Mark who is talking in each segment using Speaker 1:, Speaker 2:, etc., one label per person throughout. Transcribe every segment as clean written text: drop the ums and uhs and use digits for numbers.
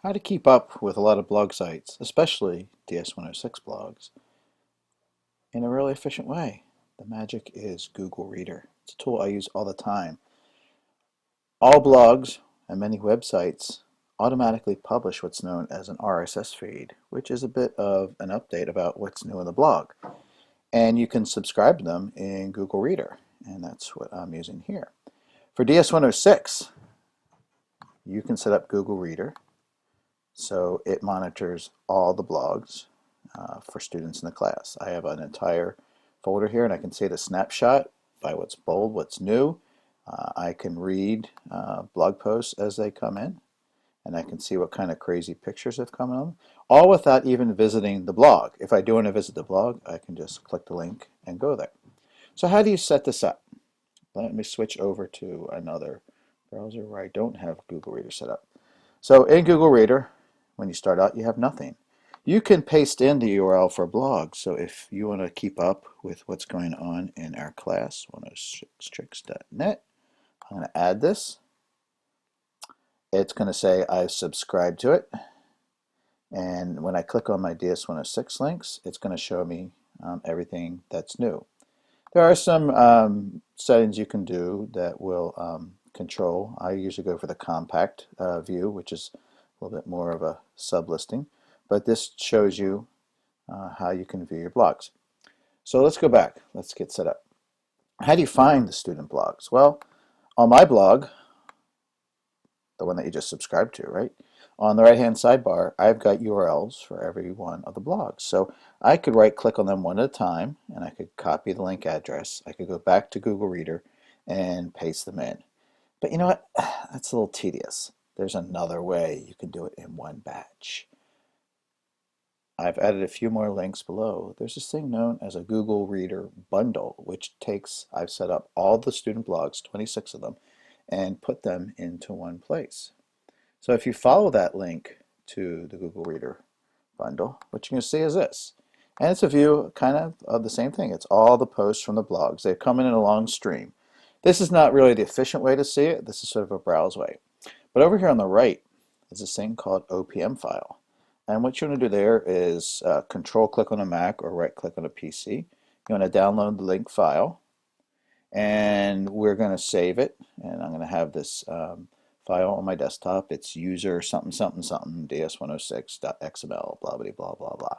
Speaker 1: How to keep up with a lot of blog sites, especially ds106 blogs, in a really efficient way. The magic is Google Reader. It's a tool I use all the time. All blogs and many websites automatically publish what's known as an RSS feed, which is a bit of an update about what's new in the blog. And you can subscribe to them in Google Reader, and that's what I'm using here. For ds106, you can set up Google Reader so it monitors all the blogs for students in the class. I have an entire folder here, and I can see the snapshot by what's bold, what's new. I can read blog posts as they come in, and I can see what kind of crazy pictures have come in, all without even visiting the blog. If I do want to visit the blog, I can just click the link and go there. So how do you set this up? Let me switch over to another browser where I don't have Google Reader set up. So in Google Reader, when you start out, you have nothing. You can paste in the URL for a blog. So if you want to keep up with what's going on in our class, 106tricks.net, I'm going to add this. It's going to say I subscribe to it. And when I click on my ds106 links, it's going to show me everything that's new. There are some settings you can do that will control. I usually go for the compact view, which is a little bit more of a sub-listing. But this shows you how you can view your blogs. So let's go back. Let's get set up. How do you find the student blogs? Well, on my blog, the one that you just subscribed to, right? On the right-hand sidebar, I've got URLs for every one of the blogs. So I could right-click on them one at a time, and I could copy the link address. I could go back to Google Reader and paste them in. But you know what? That's a little tedious. There's another way you can do it in one batch. I've added a few more links below. There's this thing known as a Google Reader bundle, which I've set up all the student blogs, 26 of them, and put them into one place. So if you follow that link to the Google Reader bundle, what you're going to see is this. And it's a view kind of the same thing. It's all the posts from the blogs. They come in a long stream. This is not really the efficient way to see it. This is sort of a browse way. But over here on the right is this thing called OPM file. And what you want to do there is control click on a Mac or right click on a PC. You want to download the link file, and we're going to save it. And I'm going to have this file on my desktop. It's user something something something ds106.xml blah blah blah blah blah.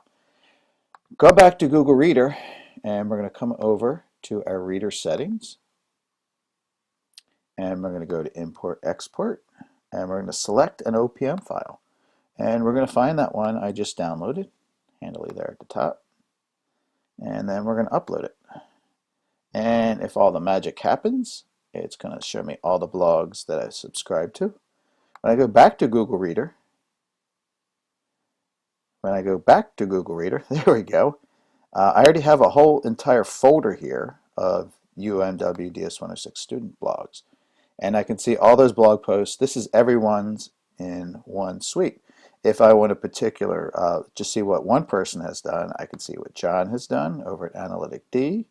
Speaker 1: Go back to Google Reader, and we're going to come over to our reader settings, and we're going to go to import export, and we're going to select an OPM file. And we're going to find that one I just downloaded, handily there at the top. And then we're going to upload it. And if all the magic happens, it's going to show me all the blogs that I subscribe to. When I go back to Google Reader, there we go. I already have a whole entire folder here of UMW ds106 student blogs. And I can see all those blog posts. This is everyone's in one suite. If I want a particular, just see what one person has done, I can see what John has done over at Analytic D.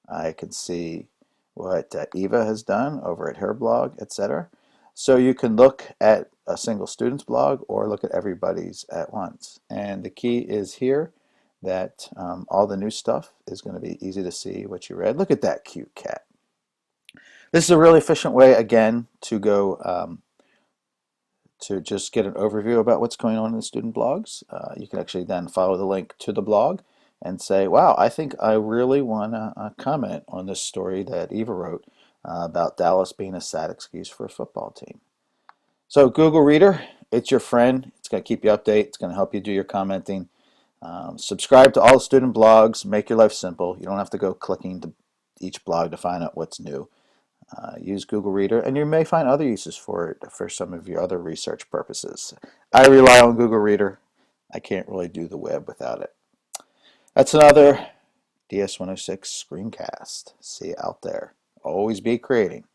Speaker 1: I can see what Eva has done over at her blog, etc. So you can look at a single student's blog or look at everybody's at once. And the key is here that all the new stuff is going to be easy to see what you read. Look at that cute cat. This is a really efficient way, again, to go to just get an overview about what's going on in the student blogs. You can actually then follow the link to the blog and say, wow, I think I really want to comment on this story that Eva wrote about Dallas being a sad excuse for a football team. So Google Reader, it's your friend. It's going to keep you updated. It's going to help you do your commenting. Subscribe to all the student blogs. Make your life simple. You don't have to go clicking to each blog to find out what's new. Use Google Reader, and you may find other uses for it for some of your other research purposes. I rely on Google Reader. I can't really do the web without it. That's another ds106 screencast. See you out there. Always be creating.